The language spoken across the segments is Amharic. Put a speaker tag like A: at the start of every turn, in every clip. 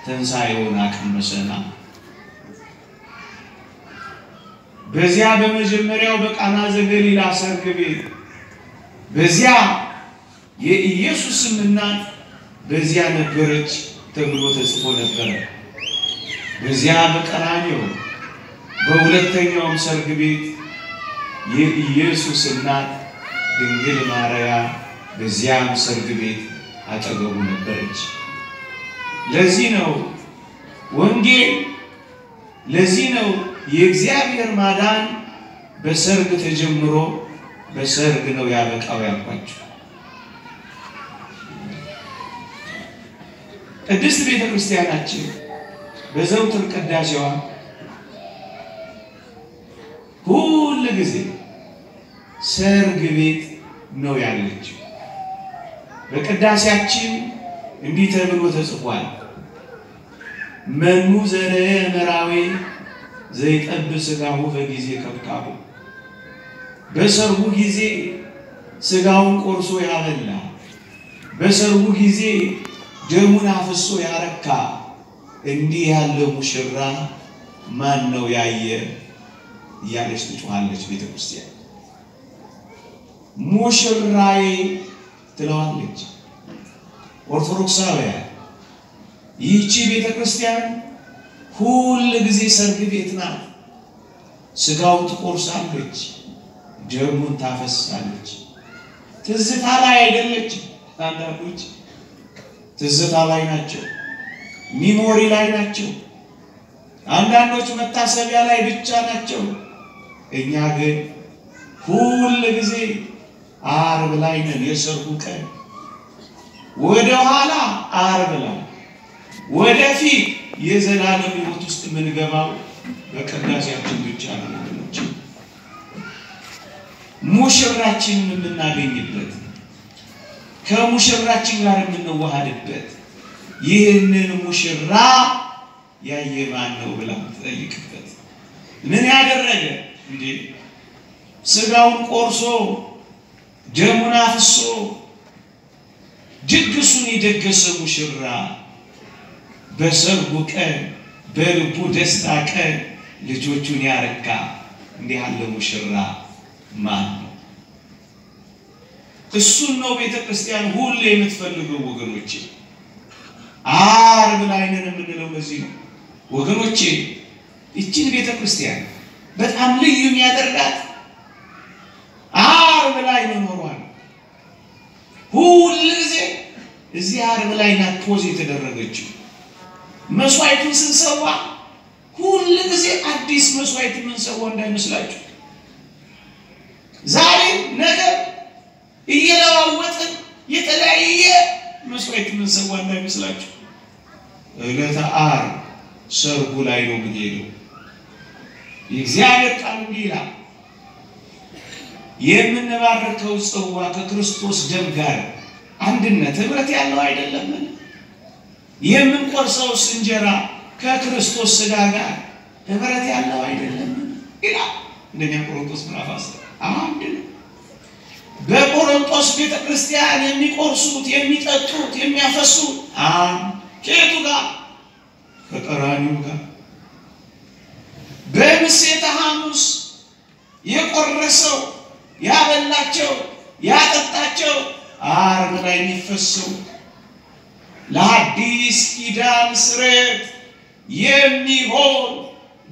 A: ትንሣኤውን አቀመሰና በዚያ በመጀመሪያው በቃና ዘገሊላ ሰርግ ቤት በዚያ የኢየሱስም እናት በዚያ ነበረች ተብሎ ተጽፎ ነበር። በዚያ በቀራንዮ በሁለተኛው ሰርግ ቤት የኢየሱስ እናት ድንግል ማርያም በዚያም ሰርግ ቤት አጠገቡ ነበረች። ለዚህ ነው ወንጌል ለዚህ ነው የእግዚአብሔር ማዳን በሰርግ ተጀምሮ በሰርግ ነው ያበቃው ያልኳችሁ። ቅድስት ቤተክርስቲያናችን በዘውትር ቅዳሴዋ ሁሉ ጊዜ ሰርግ ቤት ነው ያለችው። በቅዳሴያችን እንዲህ ተብሎ ተጽፏል። መኑ ዘረ መራዊ ዘይጠብስ ሥጋሁ በጊዜ ከብካቡ በሰርጉ ጊዜ ሥጋውን ቆርሶ ያበላ በሰርጉ ጊዜ ደሙን አፍሶ ያረካ እንዲህ ያለ ሙሽራ ማን ነው ያየ እያለች ትጮኻለች ቤተክርስቲያን። ሙሽራዬ ትለዋለች ኦርቶዶክሳውያን። ይህቺ ቤተክርስቲያን ሁሉ ጊዜ ሰርግ ቤት ናት። ሥጋውን ትቆርሳለች፣ ደሙን ታፈሳለች። ትዝታ ላይ አይደለች። አንዳንዶች ትዝታ ላይ ናቸው፣ ሚሞሪ ላይ ናቸው። አንዳንዶች መታሰቢያ ላይ ብቻ ናቸው። እኛ ግን ሁሉ ጊዜ ዓርብ ላይ ነን። የሰርጉ ቀን ወደ ኋላ ዓርብ ላይ ወደፊት የዘላለም ሕይወት ውስጥ የምንገባው በቅዳሴያችን ብቻ ነው። ሙሽራችንን የምናገኝበት ከሙሽራችን ጋር የምንዋሃድበት ይህንን ሙሽራ ያየ ማን ነው ብላ ትጠይቅበት። ምን ያደረገ እንዴ? ሥጋውን ቆርሶ ደሙን አፍሶ ድግሱን የደገሰ ሙሽራ በሰርጉ ቀን በልቡ ደስታ ቀን ልጆቹን ያረካ እንዲህ ያለ ሙሽራ ማን ነው? እሱን ነው ቤተክርስቲያን ሁሉ የምትፈልገው ወገኖቼ። ዓርብ ላይ ነን የምንለው ለዚህ ነው ወገኖቼ። እቺን ቤተክርስቲያን በጣም ልዩ የሚያደርጋት ዓርብ ላይ መኖሯል። ሁሉ ጊዜ እዚህ ዓርብ ላይ ናት ፖዝ የተደረገችው። መስዋዕቱን ስንሰዋ ሁሉ ጊዜ አዲስ መስዋዕት የምንሰዋ እንዳይመስላችሁ። ዛሬ ነገ እየለዋወጥን የተለያየ መስዋዕት የምንሰዋ እንዳይመስላችሁ። ዕለተ ዓርብ ሰርጉ ላይ ነው የምንሄደው። የእግዚአብሔር ቃል እንዲህ ይላል፣ የምንባርከው ጽዋ ከክርስቶስ ደም ጋር አንድነት ህብረት ያለው አይደለምን? የምንቆርሰው እንጀራ ከክርስቶስ ሥጋ ጋር ህብረት ያለው አይደለምን? ይላል እንደኛ ቆሮንቶስ ምዕራፍ 10 አንድ ነው። በቆሮንቶስ ቤተክርስቲያን የሚቆርሱት የሚጠጡት የሚያፈሱት ከየቱ ጋር? ከቀራንዮ ጋር። በምሴተ ሐሙስ የቆረሰው ያበላቸው ያጠጣቸው ዓርብ ላይ የሚፈሰው ለአዲስ ኪዳን ስርየት የሚሆን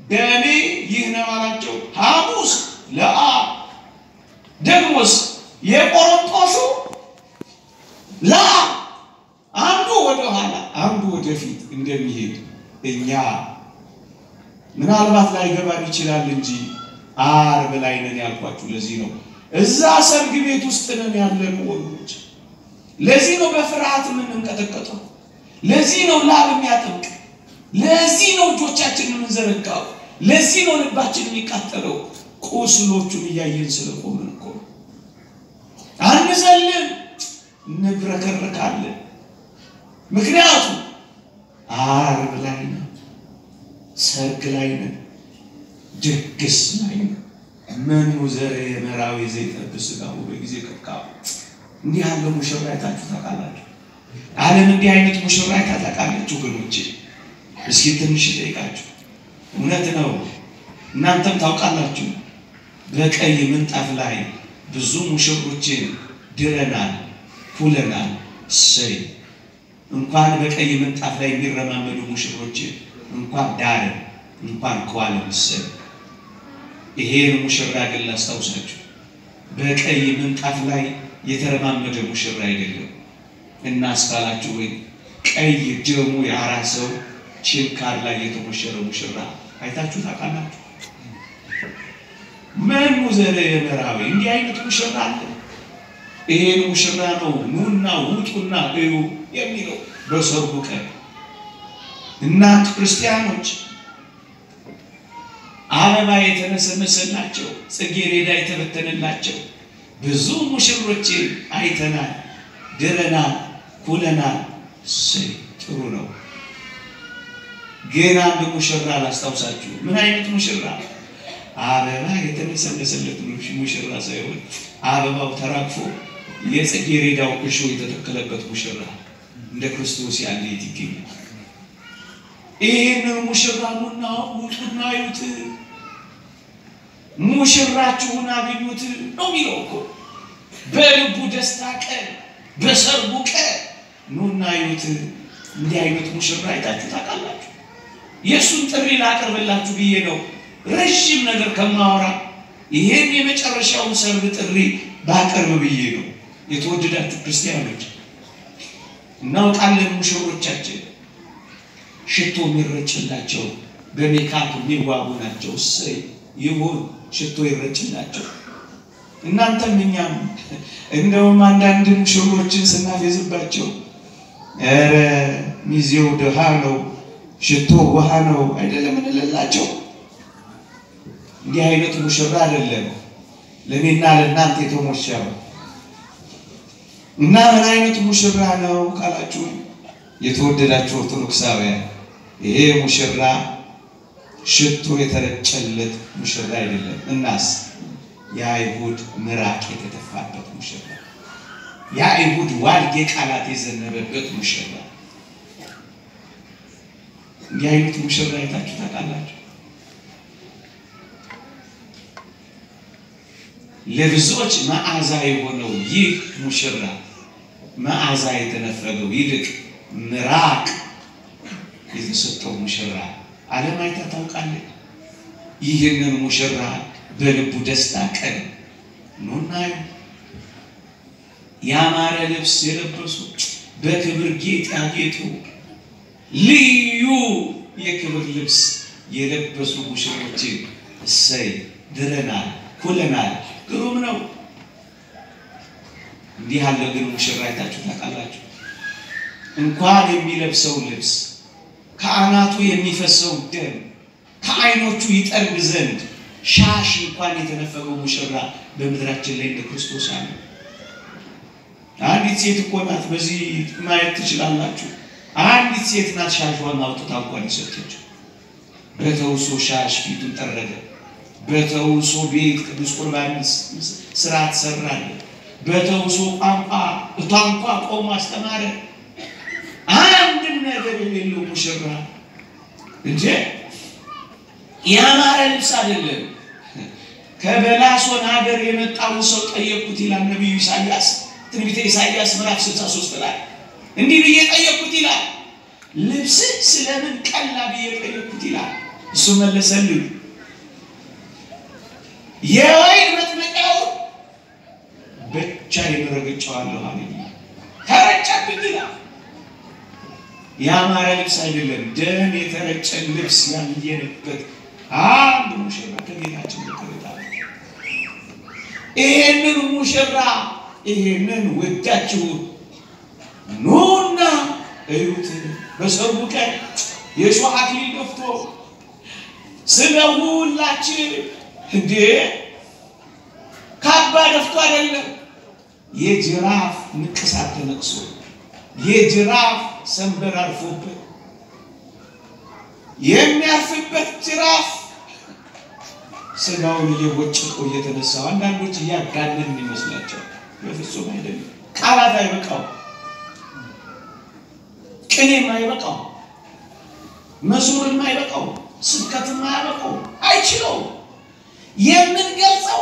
A: ደሜ ይህ ነው አላቸው። ሐሙስ ለዓርብ ደግሞስ የቆሮንቶሱ ለዓርብ አንዱ ወደ ኋላ አንዱ ወደፊት እንደሚሄድ እኛ ምናልባት ላይ ገባን ይችላል እንጂ ዓርብ ላይ ነን ያልኳችሁ ለዚህ ነው። እዛ ሰርግ ቤት ውስጥ ነን ያለን ወንዶች። ለዚህ ነው በፍርሃት የምንንቀጠቀጠው። ለዚህ ነው ላብ የሚያጠምቅ። ለዚህ ነው እጆቻችንን የምንዘረጋው። ለዚህ ነው ልባችን የሚቃጠለው። ቁስሎቹን እያየን ስለቆምን እኮ አንዘልም፣ እንብረከረካለን። ምክንያቱም ዓርብ ላይ ነው፣ ሰርግ ላይ ነው፣ ድግስ ላይ ነው። መኑ ዘረ መራዊ ዘይጠብስ ሥጋሁ በጊዜ ከብካቡ እንዲህ ያለ ሙሽራ አይታችሁ ታውቃላችሁ? ዓለም እንዲህ አይነት ሙሽራ አይታ ታውቃለች ወገኖቼ? እስኪ ትንሽ ጠይቃችሁ እውነት ነው እናንተም ታውቃላችሁ በቀይ ምንጣፍ ላይ ብዙ ሙሽሮችን ድረናል ኩለናል ሰይ እንኳን በቀይ ምንጣፍ ላይ የሚረማመዱ ሙሽሮችን እንኳን ዳር እንኳን ቋለም ሰይ ይሄን ሙሽራ ግን ላስታውሳችሁ በቀይ ምንጣፍ ላይ የተረማመደ ሙሽራ አይደለም እና አስካላችሁ ወይ ቀይ ደሙ ያራሰው ችንካር ላይ የተሞሸረ ሙሽራ አይታችሁ ታውቃላችሁ ምን ሙዘለ የመራዊ እንዲህ አይነት ሙሽራ አለ ይሄን ሙሽራ ነው ኑና ውጡና እዩ የሚለው በሰርጉ ቀን እናንተ ክርስቲያኖች አበባ የተነሰነሰላቸው ጽጌረዳ የተበተነላቸው ብዙ ሙሽሮችን አይተናል ድረናል ኩለናል ጥሩ ነው ግን አንድ ሙሽራ ላስታውሳችሁ ምን አይነት ሙሽራ አበባ የተነሰነሰለት ሙሽራ ሳይሆን አበባው ተራግፎ የጽጌረዳው እሾህ የተተከለበት ሙሽራ እንደ ክርስቶስ ያለ ይገኛል ይሄንን ሙሽራ ነውና ውጡና እዩት ሙሽራችሁን አግኙት ነው የሚለው እኮ በልቡ ደስታ ቀን በሰርጉ ቀን ኑና እዩት እንዲህ አይነት ሙሽራ አይታችሁ ታውቃላችሁ ኢየሱስን ጥሪ ላቀርብላችሁ ብዬ ነው ረጅም ነገር ከማወራ ይሄን የመጨረሻውን ሰርግ ጥሪ ባቀርብ ብዬ ነው የተወደዳችሁ ክርስቲያኖች እናውቃለን ሙሽሮቻችን ሽቶ የሚረጭላቸው በሜካፕ የሚዋቡ ናቸው ሰይ ይሁን ሽቶ ይረጭላቸው እናንተም እኛም እንደውም አንዳንድ ሙሽሮችን ስናፈዝባቸው ኧረ ሚዜው ደሃ ነው ሽቶ ውሃ ነው አይደለም እንላቸው እንዲህ አይነት ሙሽራ አይደለም ለኔና ለእናንተ የተሞሸረው እና ምን አይነት ሙሽራ ነው ካላችሁ የተወደዳችሁ ኦርቶዶክሳውያን ይሄ ሙሽራ ሽቶ የተረጨለት ሙሽራ አይደለም እናስ የአይሁድ ምራቅ የተተፋበት ሙሽራ የአይሁድ ዋልጌ ቃላት የዘነበበት ሙሽራ የአይሁድ ሙሽራ አይታችሁ ታውቃላችሁ ለብዙዎች መዓዛ የሆነው ይህ ሙሽራ መዓዛ የተነፈገው ይልቅ ምራቅ የተሰጠው ሙሽራ ዓለም አይታ ታውቃለች ይህንን ሙሽራ በልቡ ደስታ ቀን ኑና ያማረ ልብስ የለበሱ በክብር ጌጥ ያጌጡ ልዩ የክብር ልብስ የለበሱ ሙሽሮችን እሰይ ድረናል ኩለናል ግሩም ነው እንዲህ ያለ ግን ሙሽራ አይታችሁ ታውቃላችሁ እንኳን የሚለብሰው ልብስ ከአናቱ የሚፈሰው ደም ከዓይኖቹ ይጠርግ ዘንድ ሻሽ እንኳን የተነፈገው ሙሽራ በመድራችን ላይ እንደ ክርስቶስ አለ አንዲት ሴት እኮ ናት በዚህ ማየት ትችላላችሁ አንዲት ሴት ናት ሻሽዋን አውጥታ እንኳን ይሰጠችው በተውሶ ሻሽ ፊቱን ጠረገ በተውሶ ቤት ቅዱስ ቁርባን ስርዓት ሰራለ በተውሶ ቋንቋ ቆሞ አስተማረ አንድ ነገር የሌለው ሙሽራ እንጂ ያማረ ልብስ አይደለም ከበላሶን ሀገር የመጣው ሰው ጠየቁት ይላል ነብዩ ኢሳይያስ ትንቢተ ኢሳይያስ ምዕራፍ 63 ላይ እንዲህ ብዬ ጠየቁት ይላል ልብስ ስለምን ቀላ ብዬ ጠየቁት ይላል እሱ መለሰልኝ የወይን መጥመቂያው ብቻ ይመረግጫዋለሁ አለኝ ተረጨብኝ ይላል ያማረ ልብስ አይደለም ደም የተረጨ ልብስ ያየነበት አንድ ሙሽራ ከጌታችን ተቀበለ ይሄንን ሙሽራ ይሄንን ወዳችሁ ኑና እዩት በሰርጉ ቀን የሾህ አክሊል ደፍቶ ስለሁላችን እንዴ ካባ ደፍቶ አይደለም የጅራፍ ንቅሳት ተነቅሶ የጅራፍ ሰንበር አርፎበት የሚያርፍበት ጅራፍ ስጋውን እየቦጨቆ እየተነሳው አንዳንዶች ያጋነን ይመስላቸው በፍጹም አይደለም ቃላት አይበቃው ቅኔም አይበቃው መዝሙር የማይበቃው ስብከት የማያበቃው አይችለው የምንገልጸው